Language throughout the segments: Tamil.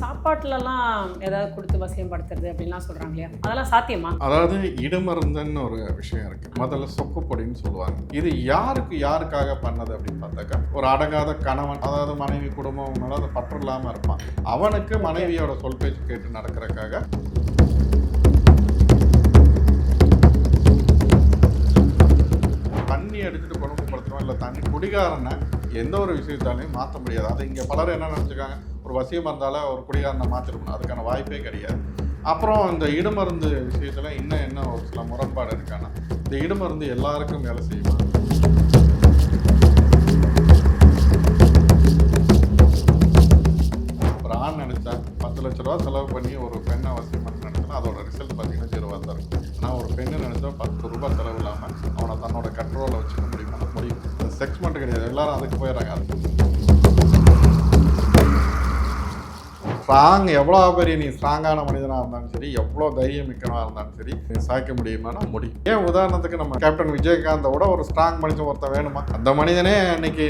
சாப்பாட்டுலலாம் ஏதாவது குடுத்து வசியப்படுத்துறது அப்படின்லாம் சொல்றாங்க இல்லையா? அதெல்லாம் சாத்தியமா? அதாவது இடுமருந்துன்னு ஒரு விஷயம் இருக்கு. முதல்ல சொக்கு பொடின்னு சொல்லுவாங்க. இது யாருக்காக பண்ணது அப்படின்னு பார்த்தாக்கா, ஒரு அடங்காத கணவன், அதாவது மனைவி குடும்பம் மேல அது பற்று இல்லாம இருப்பான். அவனுக்கு மனைவியோட சொல் பேச்சு கேட்டு நடக்கிறதுக்காக தண்ணி அடிச்சுட்டு குடும்பப்படுத்துறோம், இல்லை தண்ணி குடிகாரனை எந்த ஒரு விஷயத்தாலையும் மாற்ற முடியாது. அது இங்கே பலர் என்ன நினச்சிக்காங்க, ஒரு வசியம் இருந்தால ஒரு குடிகாரனை மாற்றிருக்கணும், அதுக்கான வாய்ப்பே கிடையாது. அப்புறம் இந்த இடுமருந்து விஷயத்தில் இன்னும் என்ன ஒரு சில முரண்பாடு இருக்கான்னா, இந்த இடுமருந்து எல்லாருக்கும் வேலை செய்யுமா? ஒரு ஆண் நினைச்சா 10 லட்ச ரூபா செலவு பண்ணி ஒரு பெண்ணை வசியம் பண்ணி நினைச்சா அதோட ரிசல்ட் பார்த்தீங்கன்னா 0 தான் இருக்கும். ஆனால் ஒரு பெண்ணு நினைச்சா 10 ரூபாய் செலவு இல்லாமல் அவனை தன்னோட கண்ட்ரோலில் வச்சுக்க முடியும். அது செக்ஸ் மட்டும் கிடையாது, எல்லாரும் அதுக்கு போயிடுறாங்க. ஸ்ட்ராங் எவ்வளோ பெரிய நீ ஸ்ட்ராங்கான மனிதனாக இருந்தாலும் சரி, எவ்வளோ தைரியம் மிக்கனாக இருந்தாலும் சரி, நீ சாய்க்க முடியுமானா முடியும். ஏன் உதாரணத்துக்கு நம்ம கேப்டன் விஜயகாந்தை விட ஒரு ஸ்ட்ராங் மனுஷன் ஒருத்தன் வேணுமா? அந்த மனிதனே இன்னைக்கு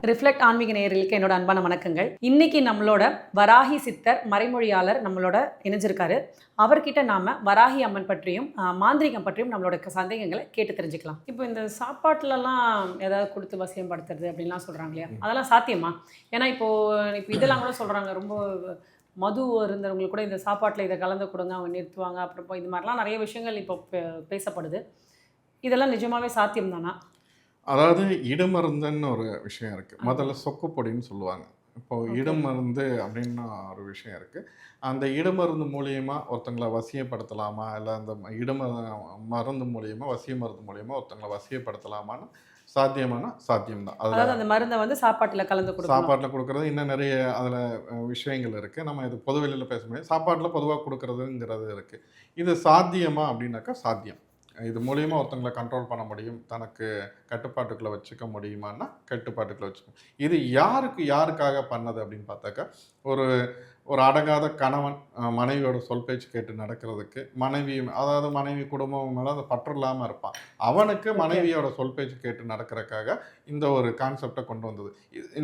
ரிஃப்ளெக்ட் ஆன்மீக நேயர்களுக்கு என்னோட அன்பான வணக்கங்கள். இன்னைக்கு நம்மளோட வராகி சித்தர் மறைமொழியாளர் நம்மளோட இணைஞ்சிருக்காரு. அவர்கிட்ட நாம வராகி அம்மன் பற்றியும் மாந்திரிகம் பற்றியும் நம்மளோட சந்தேகங்களை கேட்டு தெரிஞ்சுக்கலாம். இப்போ இந்த சாப்பாட்டுலலாம் ஏதாவது கொடுத்து வசியப்படுத்துறது அப்படின்லாம் சொல்றாங்க இல்லையா? அதெல்லாம் சாத்தியமா? ஏன்னா இப்போ இதெல்லாம் கூட சொல்றாங்க, ரொம்ப மது இருந்தவங்களுக்கு கூட இந்த சாப்பாட்டில் இதை கலந்து கொடுங்க, அவங்க நிறுத்துவாங்க. அப்புறம் இது மாதிரிலாம் நிறைய விஷயங்கள் இப்போ பேசப்படுது. இதெல்லாம் நிஜமாவே சாத்தியம் தானா? அதாவது இடுமருந்துன்னு ஒரு விஷயம் இருக்குது. முதல்ல சொக்கு பொடின்னு சொல்லுவாங்க. இப்போது இடுமருந்து அப்படின்னு ஒரு விஷயம் இருக்குது. அந்த இடுமருந்து மூலியமாக ஒருத்தங்களை வசியப்படுத்தலாமா, இல்லை அந்த மருந்து மூலியமாக வசிய மருந்து மூலியமாக ஒருத்தங்களை வசியப்படுத்தலாமான்னு சாத்தியம்தான். அதாவது அந்த மருந்தை வந்து சாப்பாட்டில் கலந்து கொடுக்கணும். சாப்பாட்டில் கொடுக்குறது இன்னும் நிறைய அதில் விஷயங்கள் இருக்குது. நம்ம இது பொது வெளியில் பேச முடியாது. சாப்பாட்டில் பொதுவாக கொடுக்குறதுங்கிறது இருக்குது. இது சாத்தியமா அப்படின்னாக்கா சாத்தியம். இது மூலியமாக ஒருத்தங்களை கண்ட்ரோல் பண்ண முடியும், தனக்கு கட்டுப்பாட்டுக்குள்ளே வச்சுக்க முடியுமான்னா கட்டுப்பாட்டுக்குள்ளே வச்சுக்கணும். இது யாருக்காக பண்ணது அப்படின்னு பார்த்தாக்கா, ஒரு அடங்காத கணவன் மனைவியோட சொல் பேச்சு கேட்டு நடக்கிறதுக்கு, அதாவது மனைவி குடும்பம் மேலே அந்த பற்று இல்லாமல் இருப்பான். அவனுக்கு மனைவியோட சொல் பேச்சு கேட்டு நடக்கிறதுக்காக இந்த ஒரு கான்செப்டை கொண்டு வந்தது.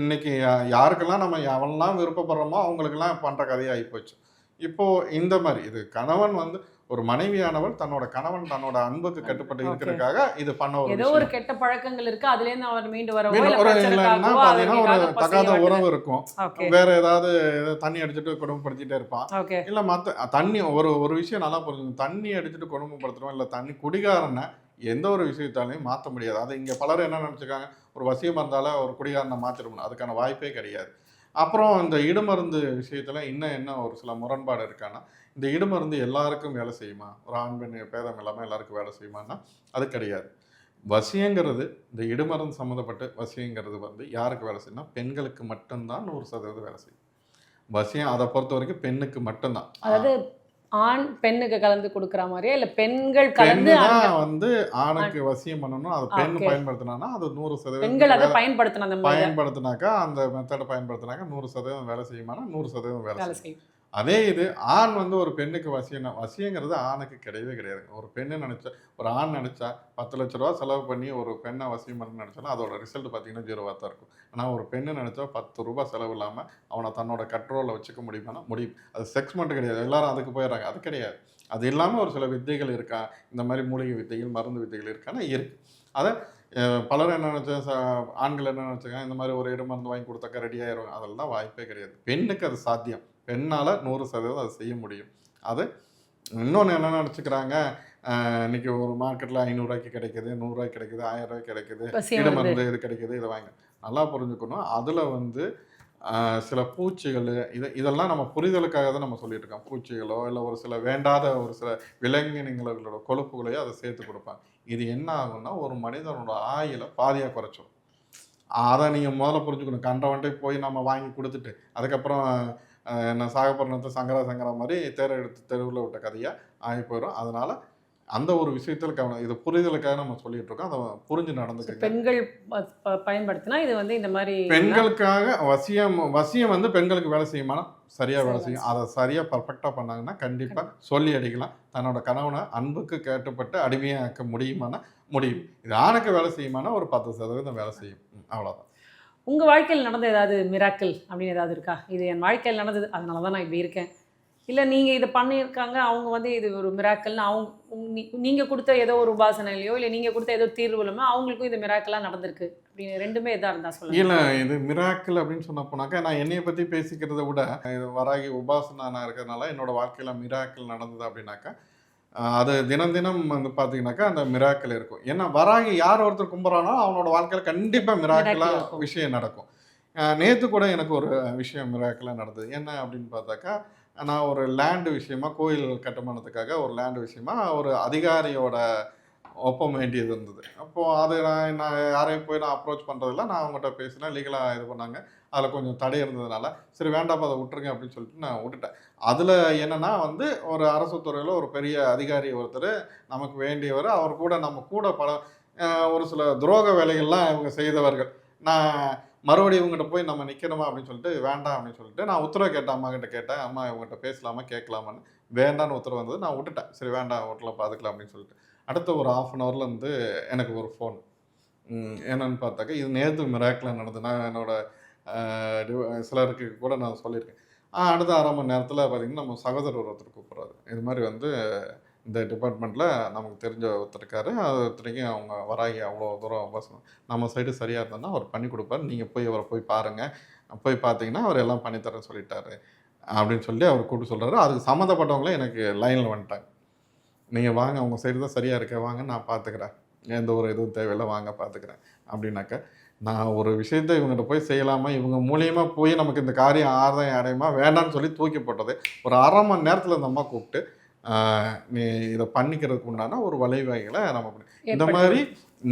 இன்னைக்கு யாருக்கெல்லாம் நம்ம எவெல்லாம் விருப்பப்படுறோமோ அவங்களுக்கெல்லாம் பண்ணுற கதையாகி போச்சு. இப்போது இந்த மாதிரி இது கணவன் வந்து ஒரு மனைவியானவள் தன்னோட அன்புக்கு கட்டுப்பட்டு இருக்கிறதுக்காக இது பண்ண ஒரு கெட்ட பழக்கங்கள் இருக்கு, அதுல இருந்து அவர் மீண்டு வர ஒரு தகாத உறவு இருக்கும், வேற ஏதாவது தண்ணி அடிச்சுட்டு குடும்பப்படுத்திட்டே இருப்பான். இல்ல மத்த தண்ணி ஒரு விஷயம் நல்லா புரிஞ்சுக்கணும், தண்ணி அடிச்சுட்டு குடும்பப்படுத்துறோம் இல்ல தண்ணி குடிகாரனை எந்த ஒரு விஷயத்தாலையும் மாற்ற முடியாது. அது இங்க பலரும் என்ன நினைச்சுக்காங்க, ஒரு வசியம் இருந்தால ஒரு குடிகாரனை மாற்றிடணும், அதுக்கான வாய்ப்பே கிடையாது. அப்புறம் இந்த இடுமருந்து விஷயத்துல இன்னும் என்ன ஒரு சில முரண்பாடு இருக்கான்னா, இந்த இடுமருந்து எல்லாருக்கும் வேலை செய்யுமா, ஒரு ஆண் பெண் பேதம் இல்லாமல் எல்லாருக்கும் வேலை செய்யுமான்னா அது கிடையாது. வசியங்கிறது, இந்த இடுமருந்து சம்மந்தப்பட்ட வசியங்கிறது வந்து யாருக்கு வேலை செய்யும்னா பெண்களுக்கு மட்டும்தான் 100% வேலை செய்யும். வசியம் அதை பொறுத்த வரைக்கும் பெண்ணுக்கு மட்டும்தான். அதாவது ஆண் பெண்ணுக்கு கலந்து கொடுக்குற மாதிரியே, இல்ல பெண்கள் கலந்து வந்து ஆணுக்கு வசியம் பண்ணணும், அது பெண் பயன்படுத்தினா அது 100% பெண்கள் அதை பயன்படுத்தினாக்கா, அந்த மெத்தடை பயன்படுத்தினாக்க 100% வேலை செய்யுமானா 100% வேலை செய்யும். அதே இது ஆண் வந்து ஒரு பெண்ணுக்கு வசியங்கிறது ஆணுக்கு கிடையவே கிடையாது. ஒரு பெண்ணு நினைச்சா, ஒரு ஆண் நினைச்சா 10 லட்ச ரூபா செலவு பண்ணி ஒரு பெண்ணை வசியம் பண்ண நினைச்சாலும் அதோட ரிசல்ட் பார்த்தீங்கன்னா 0 தான் இருக்கும். ஆனால் ஒரு பெண்ணு நினைச்சா 10 ரூபாய் செலவு இல்லாமல் அவனை தன்னோட கண்ட்ரோலில் வச்சுக்க முடியுமானா முடியும். அது செக்ஸ் மட்டும் கிடையாது, எல்லாரும் அதுக்கு போயிடுறாங்க. அது கிடையாது. அது இல்லாமல் ஒரு சில வித்தைகள் இருக்கா, இந்த மாதிரி மூலிகை வித்தைகள், மருந்து வித்தைகள் இருக்கான்னா இருக்கு. அதை பலரும் என்ன நினச்சா, ஆண்கள் என்ன நினச்சாங்க, இந்த மாதிரி ஒரு மருந்து வாங்கி கொடுத்தாக்கா ரெடி ஆயிரும், அதெல்லாம் வாய்ப்பே கிடையாது. பெண்ணுக்கு அது சாத்தியம், பெண்ணால் 100% அதை செய்ய முடியும். அது இன்னொன்று என்ன நினச்சிக்கிறாங்க, இன்னைக்கு ஒரு மார்க்கெட்டில் 500 ரூபாய்க்கு கிடைக்குது, 100 ரூபாய்க்கு கிடைக்குது, 1000 ரூபாய்க்கு கிடைக்குது, இடுமருந்து இது கிடைக்குது, இதை வாங்க. நல்லா புரிஞ்சுக்கணும், அதில் வந்து சில பூச்சிகள் இதெல்லாம் நம்ம புரிதலுக்காக தான் நம்ம சொல்லிட்டு இருக்கோம். பூச்சிகளோ இல்லை ஒரு சில வேண்டாத ஒரு சில விலங்கினங்களோட கொழுப்புகளையோ அதை சேர்த்து கொடுப்பாங்க. இது என்ன ஆகும்னா ஒரு மனிதனோட ஆயுளை பாதியாக குறைச்சிடும். அதை நீங்கள் முதல்ல புரிஞ்சுக்கணும். கண்டவன்ட்டே போய் நம்ம வாங்கி கொடுத்துட்டு அதுக்கப்புறம் என்ன சாகப்பரணத்தை சங்கரா மாதிரி எடுத்து தெருவில் விட்ட கதையாக ஆகி போயிடும். அதனால் அந்த ஒரு விஷயத்தில் கவனம், இது புரிதலுக்காக நம்ம சொல்லிட்டு இருக்கோம். அதை புரிஞ்சு நடந்துக்க. பெண்கள் பயன்படுத்தினா இது வந்து இந்த மாதிரி பெண்களுக்காக வசியம் வந்து பெண்களுக்கு வேலை செய்யுமானா சரியாக வேலை செய்யும். அதை சரியாக பர்ஃபெக்டாக பண்ணாங்கன்னா கண்டிப்பாக சொல்லி அடிக்கலாம். தன்னோட கணவனை அன்புக்கு கேட்டுப்பட்டு அடிமையாக்க முடியுமானா முடியும். இது ஆணுக்கு வேலை செய்யுமானா ஒரு 10% வேலை செய்யும், அவ்வளோதான். உங்கள் வாழ்க்கையில் நடந்த ஏதாவது மிராக்கிள் அப்படின்னு ஏதாவது இருக்கா? இது என் வாழ்க்கையில் நடந்தது, அதனால தான் நான் இப்படி இருக்கேன். இல்ல நீங்க இத பண்ணியிருக்காங்க, அவங்க வந்து இது ஒரு மிராக்கிள்னு நீங்க குடுத்த ஏதோ ஒரு உபாசனையிலயோ, இல்ல நீங்க குடுத்த ஏதோ தீர்வுலமோ அவங்களுக்கும் இது மிராக்கிளா நடந்திருக்கு. அப்படின்னு 2மே எதா இருந்தா சொல்லுங்க. இல்ல இது மிராக்கிள் அப்படின்னு சொன்ன போனாக்கா, நான் என்னைய பத்தி பேசிக்கிறத விட, இது வராகி உபாசனா இருக்கிறதுனால என்னோட வாழ்க்கையில மிராக்கிள் நடந்தது அப்படின்னாக்கா, அது தினம் தினம் வந்து பார்த்தீங்கன்னாக்கா, அந்த மிராக்கிள் இருக்கும். ஏன்னா வராகி யார் ஒருத்தர் கும்புறானோ, அவனோட வாழ்க்கையில கண்டிப்பா மிராக்கிளா மிராக்கிள் இருக்கும். விஷயம் நடக்கும். நேத்து கூட எனக்கு ஒரு விஷயம் மிராக்கிளா நடந்தது. என்ன அப்படின்னு பார்த்தாக்கா, நான் ஒரு லேண்ட் விஷயமா கோயில் கட்டுமானத்துக்காக ஒரு லேண்ட் விஷயமா ஒரு அதிகாரியோட ஒப்பம் வேண்டியது இருந்தது. அப்போ அது நான் யாரையும் போய் நான் அப்ரோச் பண்றதில்ல. நான் அவங்ககிட்ட பேசினேன். லீகலா இது பண்ணாங்க. அதில கொஞ்சம் தடை இருந்ததுனால, சரி வேண்டாம்ப்பா அத விட்டுருங்க அப்படின்னு சொல்லிட்டு நான் விட்டுட்டேன். அதில என்னன்னா வந்து ஒரு அரசு துறையில ஒரு பெரிய அதிகாரி ஒருத்தரு நமக்கு வேண்டியவரு. அவர் கூட நம்ம கூட ஒரு சில துரோக வேலைகள்லாம் இவங்க செய்தவர்கள். நான் மறுபடியும் இவங்ககிட்ட போய் நம்ம நிக்கணுமா அப்படின்னு சொல்லிட்டு, வேண்டாம் அப்படின்னு சொல்லிட்டு நான் உத்தரவு கேட்டேன். அம்மாகிட்ட கேட்டேன். அம்மா இவங்ககிட்ட பேசலாமா? கேட்கலாமான்னு. வேண்டான்னு உத்தரவு வந்தது. நான் விட்டுட்டேன். சரி வேண்டாம் விட்றலாம் பார்த்துக்கலாம் அப்படின்னு சொல்லிட்டு. அடுத்த ஒரு 1/2 அன் ஹவர்ல வந்து எனக்கு ஒரு ஃபோன். என்னன்னு பார்த்தாக்கா, இது நேத்து மிராக்கிளா நடந்தது. நான் என்னோட அ டிவ சிலருக்கு கூட நான் சொல்லியிருக்கேன். அடுத்த 1/2 மணி நேரத்தில பார்த்தீங்கன்னா, நம்ம சகோதரர் ஒருத்தர் கூப்பிடுறாரு. இது மாரி வந்து இந்த டிபார்ட்மெண்ட்ல நமக்கு தெரிஞ்ச ஒருத்தர் இருக்காரு. அது இத்தனைக்கும் அவங்க வராகி அவ்வளோ தூரம் உபாசனம். நம்ம சைடு சரியா இருந்ததுன்னா, அவர் பண்ணி குடுப்பாரு. நீங்க போய் அவர போய் பாருங்க. போய் பார்த்தீங்கன்னா, அவர் எல்லாம் பண்ணி தரேன்னு சொல்லிட்டாரு. அப்படின்னு சொல்லி அவர் கூப்பிட்டு சொல்றாரு. அதுக்கு சம்மந்தப்பட்டவங்களே எனக்கு லைன்ல வந்துட்டாங்க. நீங்க வாங்க உங்க சைடு தான் சரியா இருக்கு. வாங்க நான் பார்த்துக்கிறேன். எந்த ஒரு இதுவும் தேவையில்ல. வாங்க பார்த்துக்கிறேன். அப்படின்னாக்க, நான் ஒரு விஷயத்த இவங்ககிட்ட போய் செய்யலாமா? இவங்க மூலியமா போய் நமக்கு இந்த காரியம் ஆதாயம் அடையுமா? வேண்டான்னு சொல்லி தூக்கி போட்டது. ஒரு 1/2 மணி நேரத்தில இந்த அம்மா கூப்பிட்டு, ஆ நீ இத பண்ணிக்கிறதுக்கு உண்டான ஒரு வழிவகைகள நம்ம இந்த ஏற்படுத்தி மாரி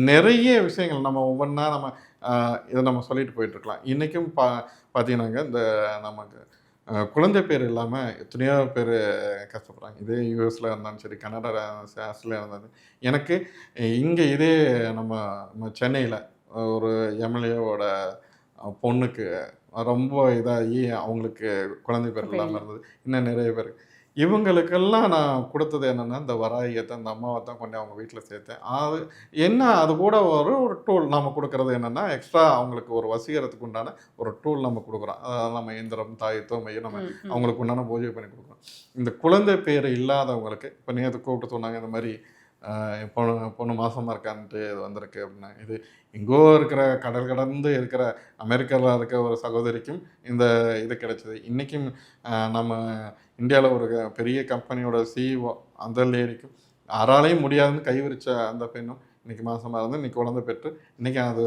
நெறைய விஷயங்கள் நம்ம ஒவ்வொன்னா நம்ம அ இத நம்ம சொல்லிட்டு போயிட்டுருக்கலாம். இன்னைக்கும் பார்த்தீங்கன்னாங்க, இந்த நமக்கு குழந்தை பேர் இல்லாம எத்தனையோ பேரு கஷ்டப்படுறாங்க. இதே யுஎஸ்ல இருந்தாலும் சரி, கனடா, ஆஸ்திரேலியா இருந்தாலும் எனக்கு இங்க இதே நம்ம நம்ம சென்னையில ஒரு எம்எல்ஏவோட பொண்ணுக்கு ரொம்ப இதாகி அவங்களுக்கு குழந்தை பேர் இல்லாம இருந்தது. இன்னும் நிறைய பேருக்கு. இவங்களுக்கெல்லாம் நான் குடுத்தது என்னன்னா, இந்த வராகியத்த, இந்த அம்மாவ தான் கொண்டு அவங்க வீட்ல சேர்த்தேன். அது என்ன அது கூட ஒரு டூல் நம்ம குடுக்குறது என்னன்னா, எக்ஸ்ட்ரா அவங்களுக்கு ஒரு வசீகரத்துக்கு உண்டான ஒரு டூல் நம்ம குடுக்குறோம். அதாவது நம்ம எந்திரம், தாயத்தோ, மையம் நம்ம ம், ம். அவங்களுக்கு உண்டான பூஜை பண்ணி குடுக்குறோம். இந்த குழந்தை பேர் இல்லாதவங்களுக்கு இப்ப நேத்து கூப்பிட்டு சொன்னாங்க இந்த மாரி என் பொண்ணு பொண்ணு மாசமா இருக்கான்ட்டு வந்திருக்கு அப்படின்னாங்க. இது எங்கோ இருக்கிற கடல் கடந்து இருக்கிற அமெரிக்கால இருக்க ஒரு சகோதரிக்கும் இந்த இது கிடைச்சது. இன்னைக்கும் நம்ம இந்தியால ஒரு பெரிய கம்பெனியோட சிஇஓ அந்த லேடிக்கும் யாராலயும் முடியாதுன்னு கைவிரிச்ச அந்த பெண்ணும் இன்னைக்கு மாசமா இருந்து இன்னைக்கு குழந்தை பெற்று இன்னைக்கு அது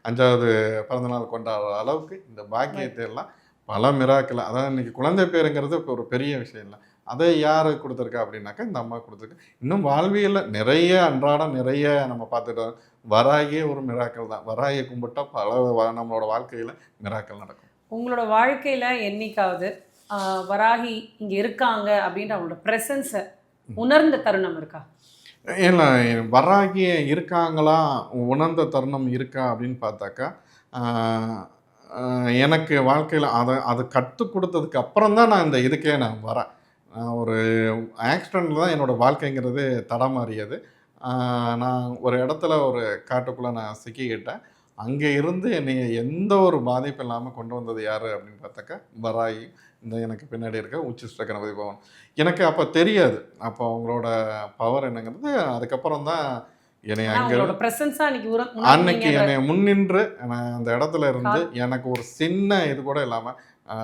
5வது பிறந்தநாள் கொண்டாடுற அளவுக்கு இந்த பாக்கியத்தை எல்லாம் பல மிராக்கிள் அதாவது இன்னைக்கு குழந்தை பேருங்கிறது இப்போ ஒரு பெரிய விஷயம் இல்லை. அதை யாரு குடுத்துருக்கா அப்படின்னாக்கா, இந்த அம்மா குடுத்துருக்கு. இன்னும் வாழ்வியல்ல நிறைய அன்றாடம் நிறைய நம்ம பார்த்துட்டு வரோம். வராகியே ஒரு மிராக்கிள் தான். வராகிய கும்பிட்டா பல நம்மளோட வாழ்க்கையில மிராக்கிள் நடக்கும். உங்களோட வாழ்க்கையில என்னைக்காவது ஆ வராகி இங்க இருக்காங்க அப்படின்ற அவங்களோட பிரசன்ஸ உணர்ந்த தருணம் இருக்கா? இல்ல வராகி இருக்காங்களா? உணர்ந்த தருணம் இருக்கா அப்படின்னு பார்த்தாக்கா, ஆ அ எனக்கு வாழ்க்கையில அத கத்துக் குடுத்ததுக்கு அப்புறம் தான் நான் இந்த இதுக்கே நான் வரேன். ஒரு ஆக்சிடென்ட்ல தான் என்னோட வாழ்க்கைங்கிறது தடமாறியது. ஆ நான் ஒரு இடத்துல ஒரு காட்டுக்குள்ள நான் சிக்கிக்கிட்டேன். அங்க இருந்து என்னைய எந்த ஒரு பாதிப்பும் இல்லாம கொண்டு வந்தது யாரு அப்படின்னு பார்த்தாக்கா, வராகி. இந்த எனக்கு பின்னாடி இருக்க உச்சிஷ்ட கணபதி பவன். எனக்கு அப்ப தெரியாது. அப்போ அவங்களோட பவர் என்னங்கிறது அதுக்கப்புறம் தான் என்னைய ஆனா அங்க உங்களோட பிரசன்ஸா அன்னைக்கு அன்னைக்கு உணர்ந்தீங்கன்ற என்னைய முன்னின்று நான் அந்த இடத்துல இருந்து கால் எனக்கு ஒரு சின்ன இது கூட இல்லாம, அ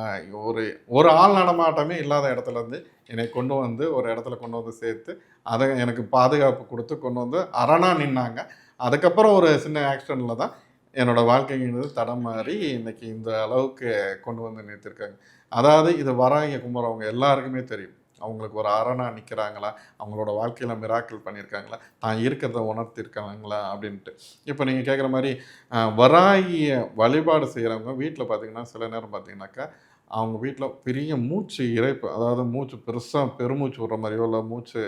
ஒரு ஒரு ஆள் நடமாட்டமே இல்லாத இடத்துல இருந்து என்னைய கொண்டு வந்து ஒரு இடத்துல கொண்டு வந்து சேர்த்து, அத எனக்கு பாதுகாப்பு குடுத்து கொண்டு வந்து அரணா நின்னாங்க. அதுக்கப்புறம் ஒரு சின்ன ஆக்சிடென்ட்ல தான் என்னோட வாழ்க்கைங்கிறது தடம் மாறி இன்னைக்கு இந்த அளவுக்கு கொண்டு வந்து நிறுத்தியிருக்காங்க. அதாவது இது வராஹி கும்புறவங்க எல்லாருக்குமே தெரியும். அவங்களுக்கு ஒரு அரணா நிக்கிறாங்களா? அவங்களோட வாழ்க்கையில மிராக்கிள் பண்ணியிருக்காங்களா? தான் இருக்கிறத உணர்த்தியிருக்காங்களா? அப்படின்ட்டு. இப்போ நீங்க கேட்குற மாரி வராகிய வழிபாடு செய்றவங்க வீட்ல பார்த்தீங்கன்னா, சில நேரம் பார்த்தீங்கன்னாக்கா, அவங்க வீட்ல பெரிய மூச்சு இரைப்பு, அதாவது மூச்சு பெருசா பெருமூச்சு விடுற மாரியோ, இல்ல மூச்சு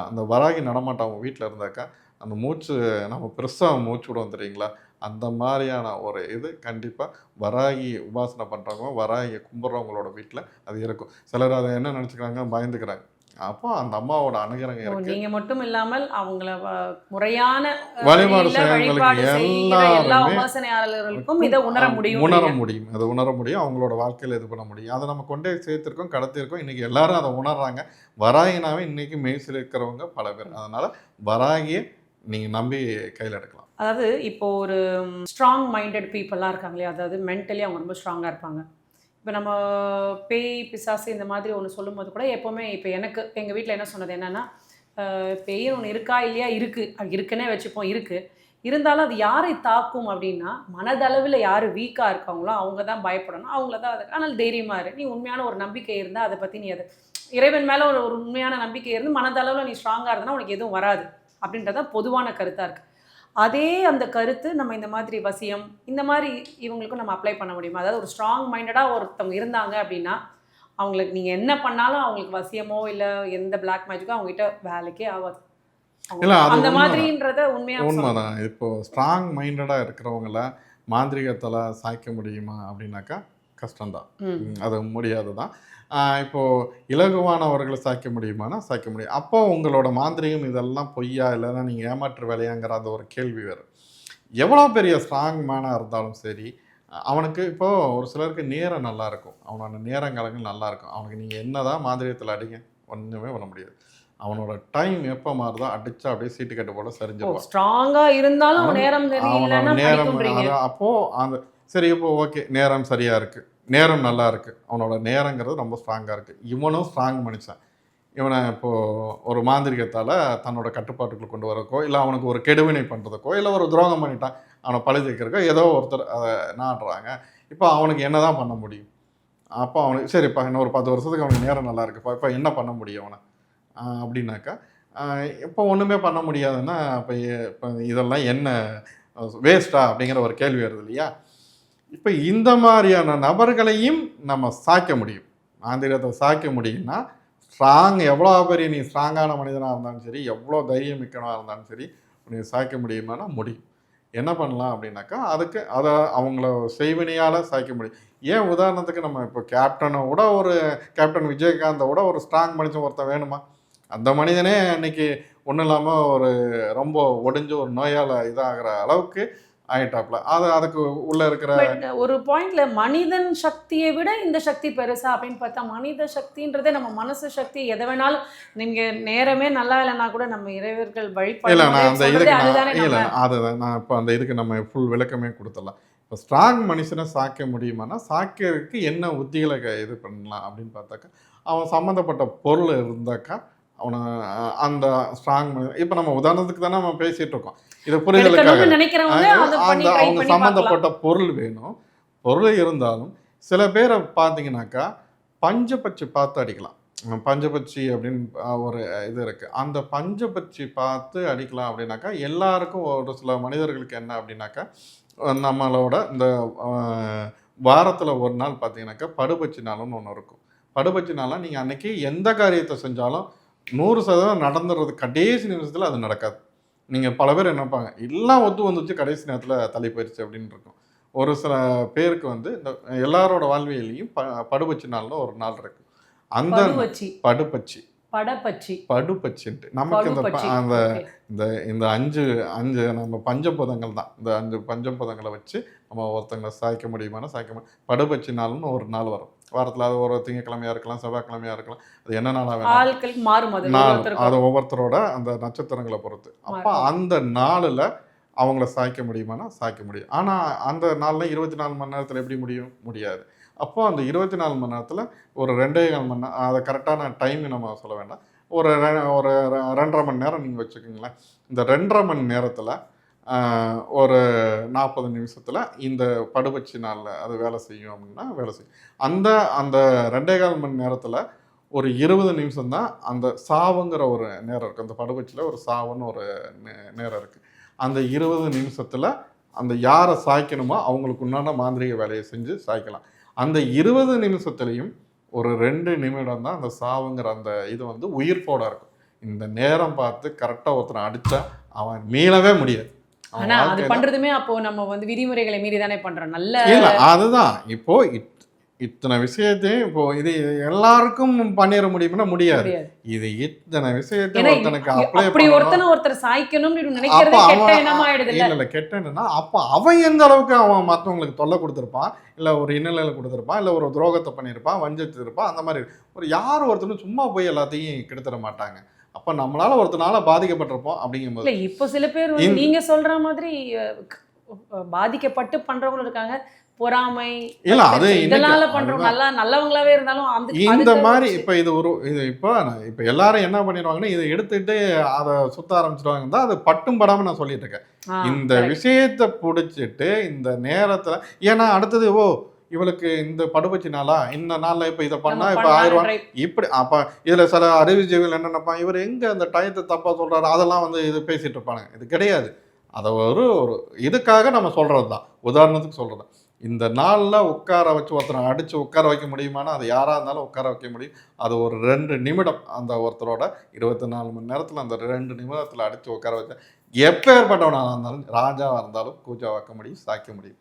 அந்த வராகி நடமாட்டம் அவங்க வீட்ல இருந்தாக்கா, அந்த மூச்சு நம்ம பெருசா மூச்சு விடுவோம் தெரியுங்களா? அந்த மாரியான ஒரு இது கண்டிப்பா வராகி உபாசனை பண்றவங்க, வராகிய கும்பிடுறவங்களோட வீட்ல அது இருக்கும். சிலர் அத என்ன நெனச்சுக்கிறாங்க, பயந்துக்கிறாங்க. அப்போ அந்த அம்மாவோட அனுகிரகம் இருக்கு. நீங்க மட்டும் இல்லாமல் அவங்கள முறையான வழிபாடு வழிபாடு செய்கிற எல்லா எல்லாருமே உபாசனையாளர்களுக்கும் இதை உணர முடியும். அதை உணர முடியும், அவங்களோட வாழ்க்கையில் இது பண்ண முடியும். அதை நம்ம கொண்டே சேர்த்திருக்கோம், கடத்திருக்கோம். இன்னைக்கு எல்லாரும் அதை உணர்றாங்க. வராகினாவே இன்னைக்கு மெய்சில் இருக்கிறவங்க பல பேர். அதனால வராகியை நீங்க நம்பி கையில் எடுக்கலாம். அதாவது இப்போ ஒரு ஸ்ட்ராங் மைண்டட் பீப்புளெலாம் இருக்காங்க இல்லையா, அதாவது மென்டலி அவங்க ரொம்ப ஸ்ட்ராங்காக இருப்பாங்க. இப்போ நம்ம பேய் பிசாசு இந்த மாதிரி ஒன்று சொல்லும்போது கூட எப்போவுமே இப்போ எனக்கு எங்கள் வீட்டில் என்ன சொன்னது என்னென்னா, பேய் ஒன்று இருக்கா இல்லையா, இருக்குன்னே வச்சுப்போம், இருக்குது. இருந்தாலும் அது யாரை தாக்கும் அப்படின்னா, மனதளவில் யார் வீக்காக இருக்காங்களோ அவங்க தான் பயப்படணும், அவங்கள தான் அதுக்கு. ஆனால் தைரியமாக இரு, நீ உண்மையான ஒரு நம்பிக்கை இருந்தால் அதை பற்றி நீ அதை இறைவன் மேலே ஒரு உண்மையான நம்பிக்கை இருந்து மனதளவில் நீ ஸ்ட்ராங்காக இருந்தால் உனக்கு எதுவும் வராது அப்படின்றதான் பொதுவான கருத்தாக இருக்குது. அதே அந்த கருத்து நம்ம இந்த மாதிரி வசியம் இந்த மாதிரி இவங்களுக்கும் நம்ம அப்ளை பண்ண முடியுமா? அதாவது ஒரு ஸ்ட்ராங் மைண்டடாக ஒருத்தவங்க இருந்தாங்க அப்படின்னா, அவங்களுக்கு நீங்கள் என்ன பண்ணாலும் அவங்களுக்கு வசியமோ இல்லை எந்த பிளாக் மேஜிக்கோ அவங்ககிட்ட வேலைக்கே ஆகாது. இல்லை, அந்த மாதிரின்றத உண்மைதான். இப்போ ஸ்ட்ராங் மைண்டடாக இருக்கிறவங்கள மாந்திரிகத்தில் சாய்க்க முடியுமா அப்படின்னாக்கா கஷ்டம்தான், அது முடியாது தான். இப்போது இலகுவானவர்களை சாய்க்க முடியுமானா சாய்க்க முடியும். அப்போ உங்களோட மாந்திரிகம் இதெல்லாம் பொய்யா, இல்லைன்னா நீங்கள் ஏமாற்று வேலையாங்கிற அந்த ஒரு கேள்வி வேறு. எவ்வளோ பெரிய ஸ்ட்ராங் மேனாக இருந்தாலும் சரி, அவனுக்கு இப்போது ஒரு சிலருக்கு நேரம் நல்லாயிருக்கும், அவனோட நேரங்கலங்கள் நல்லாயிருக்கும். அவனுக்கு நீங்கள் என்ன தான் மாந்திரியத்தில் அடிங்க ஒன்றுமே பண்ண முடியாது. அவனோட டைம் எப்போ மாறுதோ அடிச்சா அப்படியே சீட்டு கட்டு போல சரிஞ்சிருவான். ஸ்ட்ராங்காக இருந்தாலும் அவனோட நேரம் அப்போது அந்த சரி இப்போ ஓகே நேரம் சரியாக இருக்குது, நேரம் நல்லா இருக்குது, அவனோட நேரங்கிறது ரொம்ப ஸ்ட்ராங்காக இருக்குது. இவனும் ஸ்ட்ராங் மனுஷன். இவனை இப்போது ஒரு மாந்திரிகத்தால் தன்னோட கட்டுப்பாட்டுக்குள்ள கொண்டு வரக்கோ, இல்லை அவனுக்கு ஒரு கெடுவினை பண்ணுறதுக்கோ, இல்லை ஒரு துரோகம் பண்ணிட்டான் அவனை பழி தைக்கிறக்கோ ஏதோ ஒருத்தர் அதை நாடுறாங்க. இப்போ அவனுக்கு என்ன தான் பண்ண முடியும்? அப்போ அவனுக்கு சரிப்பா இன்னும் ஒரு 10 வருஷத்துக்கு அவனுக்கு நேரம் நல்லா இருக்குப்பா, இப்போ என்ன பண்ண முடியும் அவனை அப்படின்னாக்கா, இப்போ ஒன்றுமே பண்ண முடியாதுன்னா இப்போ இதெல்லாம் என்ன வேஸ்ட்டா அப்படிங்கிற ஒரு கேள்வி வருது இல்லையா? இப்போ இந்த மாதிரியான நபர்களையும் நம்ம சாய்க்க முடியும். மாந்திரிகத்தை சாய்க்க முடியும்னா, எவ்வளோ பெரிய நீ ஸ்ட்ராங்கான மனிதனாக இருந்தாலும் சரி, எவ்வளோ தைரியம் மிக்கனாக இருந்தாலும் சரி, நீ சாய்க்க முடியுமானா முடியும். என்ன பண்ணலாம் அப்படின்னாக்கா, அதுக்கு அதை அவங்கள செய்வினையால் சாய்க்க முடியும். ஏன் உதாரணத்துக்கு நம்ம இப்போ கேப்டன் விஜயகாந்தை விட ஒரு ஸ்ட்ராங் மனுஷன் ஒருத்தன் வேணுமா? அந்த மனிதனே அன்னைக்கு ஒன்றும் இல்லாமல் ஒரு ரொம்ப ஒடிஞ்சு ஒரு நோயால் இதாகிற அளவுக்கு ஆயிட்டாப்ல. அதுக்கு உள்ள இருக்கிற ஒரு பாயிண்ட்ல மனிதன் சக்தியை விட இந்த சக்தி பெருசா அப்படின்னு பார்த்தா, மனித சக்தின்றதே நம்ம மனசு சக்தி. எதை வேணாலும் நீங்க நேரமே நல்லா இல்லைன்னா கூட நம்ம இறைவர்கள் வழிபாடு இல்லை, நான் அந்த இதுக்கு இல்லை அதுதான் நான் இப்போ அந்த இதுக்கு நம்ம ஃபுல் விளக்கமே கொடுத்துடலாம். இப்போ ஸ்ட்ராங் மனுஷனை சாய்க்க முடியுமானா, சாய்க்கிறதுக்கு என்ன உத்திகளை இது பண்ணலாம் அப்படின்னு பார்த்தாக்கா, அவன் சம்மந்தப்பட்ட பொருள் இருந்தாக்கா அவனை அந்த ஸ்ட்ராங் இப்போ நம்ம உதாரணத்துக்கு தானே நம்ம பேசிகிட்டு இருக்கோம், இதை புரிதலுக்காக அவங்க சம்மந்தப்பட்ட பொருள் வேணும். பொருள் இருந்தாலும் சில பேரை பார்த்தீங்கன்னாக்கா பஞ்சபட்சி பார்த்து அடிக்கலாம். பஞ்சபட்சி அப்படின்னு ஒரு இது இருக்குது. அந்த பஞ்சபட்சி பார்த்து அடிக்கலாம் அப்படின்னாக்கா எல்லாருக்கும் ஒரு சில மனிதர்களுக்கு என்ன அப்படின்னாக்கா, நம்மளோட இந்த வாரத்தில் ஒரு நாள் பார்த்தீங்கன்னாக்கா படுபட்சி நாள்னு ஒன்று இருக்கும். படுபட்சி நாளாக நீங்கள் அன்றைக்கி எந்த காரியத்தை செஞ்சாலும் 100% நடந்துடுறது. கடைசி நிமிஷத்தில் அது நடக்காது. நீங்கள் பல பேர் என்ன நினைப்பாங்க, எல்லாம் வந்துச்சு கடைசி நேரத்தில் தள்ளி போயிடுச்சு அப்படின்னு இருக்கும். ஒரு சில பேருக்கு வந்து இந்த எல்லாரோட வாழ்வியலையும் படுபட்சி நாள்னு ஒரு நாள் இருக்கு. அந்த படுபட்சின்ட்டு நமக்கு இந்த 5 நம்ம பஞ்சபதங்கள் தான். இந்த 5 பஞ்சபதங்களை வச்சு நம்ம ஒருத்தங்களை சாய்க்க முடியுமானா சாய்க்க முடியும். படுபட்சி நாள்னு ஒரு நாள் வரும் வாரத்தில். அது ஒரு திங்கக்கிழமையாக இருக்கலாம், செவ்வாய்க்கிழமையாக இருக்கலாம், அது என்ன நாளாக வேணும் நாள், அது ஒவ்வொருத்தரோட அந்த நட்சத்திரங்களை பொறுத்து. அப்போ அந்த நாளில் அவங்கள சாய்க்க முடியுமானா சாய்க்க முடியும். ஆனால் அந்த நாளில் 24 மணி நேரத்தில் எப்படி முடியாது. அப்போது அந்த 24 மணி நேரத்தில் ஒரு 2.25 மணி நேரம், அதை கரெக்டான டைம் நம்ம சொல்ல வேண்டாம், ஒரு 2.5 மணி நேரம் நீங்கள் வச்சுக்கோங்களேன். இந்த 2.5 மணி நேரத்தில் ஒரு 40 நிமிஷத்தில் இந்த படுபட்சி நாளில் அது வேலை செய்யும் அப்படின்னா வேலை செய்யும். அந்த 2.25 மணி நேரத்தில் ஒரு 20 நிமிஷம் தான் அந்த சாவுங்கிற ஒரு நேரம் இருக்குது. அந்த படுபட்சியில் ஒரு சாவுன்னு ஒரு நேரம் இருக்குது. அந்த 20 நிமிஷத்தில் அந்த யாரை சாய்க்கணுமோ அவங்களுக்கு உண்டான மாந்திரிக வேலையை செஞ்சு சாய்க்கலாம். அந்த 20 நிமிஷத்துலையும் ஒரு 2 நிமிடம் தான் அந்த சாவுங்கிற அந்த இது வந்து உயிர்ப்போட இருக்கும். இந்த நேரம் பார்த்து கரெக்டாக ஒருத்தனை அடித்தா அவன் மீளவே முடியாது. ஆனா அது பண்றதுமே அப்போ நம்ம வந்து விதிமுறைகளை மீறி தானே பண்றோம். நல்ல இல்ல அதுதான் இப்போ இத்தனை விஷயத்தையும் இப்போ இது எல்லாருக்கும் பண்ணிட முடியும்னா முடியாது. முடியாது. இது இத்தனை விஷயத்தை ஏன்னா ஒருத்தனுக்கு அப்ளை அப்படி பண்ணணும். ஒருத்தனை ஒருத்தர் சாய்க்கணும்னு அப்ப நினைக்கிறதே கெட்ட அவன் எண்ணமா ஆயிடுது இல்ல? இல்ல கெட்ட என்னன்னா, அப்ப அவன் எந்த அளவுக்கு அவன் மத்தவங்களுக்கு தொல்லை கொடுத்திருப்பான், இல்ல ஒரு இன்னல்களை கொடுத்திருப்பான், இல்ல ஒரு துரோகத்தை பண்ணியிருப்பான், வஞ்சிச்சிருப்பான், அந்த மாதிரி ஒரு யார் ஒருத்தனும் சும்மா போய் எல்லாத்தையும் கெடுத்துட மாட்டாங்க. அப்ப நம்மளால ஒருத்தனால பாதிக்கப்பட்டிருப்போம் அப்படிங்கும்போது இல்ல இப்போ சில பேர் வந்து நீங்க சொல்ற மாதிரி பாதிக்கப்பட்டு பண்றவங்களும் இருக்காங்க. பொறாமை, இல்ல அது இதனால இன்னைக்கு பண்றவங்க நல்லவங்களாவே இருந்தாலும் இந்த அதுக்கு மாதிரி வச்சு இப்ப இது இப்ப எல்லாரும் என்ன பண்ணிடுவாங்கன்னா, இதை எடுத்துட்டு அதை சுத்த ஆரம்பிச்சிடுவாங்க தான். அது பட்டும் படாம நான் சொல்லிட்டு இருக்கேன். இந்த correct. விஷயத்தை புடிச்சிட்டு இந்த நேரத்துல ஏன்னா அடுத்தது இவளுக்கு இந்த படுபச்சி நாளா இந்த நாள்ல இப்ப இதை பண்ணா நம்ம இப்ப பண்ணலாம்னு ஆயிரம் try இப்படி அப்ப இதுல சில அறிவுஜீவிகள் என்ன நினைப்பான், இவர் எங்க அந்த டயத்தை தப்பா சொல்றாரு, அதெல்லாம் வந்து இது பேசிட்டு இருப்பானுங்க. இது கிடையாது. அதை ஒரு ஒரு இதுக்காக நம்ம சொல்றதுதான், உதாரணத்துக்கு சொல்றது. இந்த நாள்ல உட்கார வச்சு ஒருத்தரை அடிச்சு உட்கார வைக்க முடியுமானா அது யாரா இருந்தாலும் உட்கார வைக்க முடியும். அது ஒரு 2 நிமிடம் அந்த ஒருத்தரோட 24 மணி நேரத்துல அந்த 2 நிமிடத்துல அடிச்சு உட்கார வச்சா எப்பேற்பட்டவனா இருந்தாலும் ராஜாவா இருந்தாலும் கூஜா வைக்க முடியும், சாய்க்க முடியும்.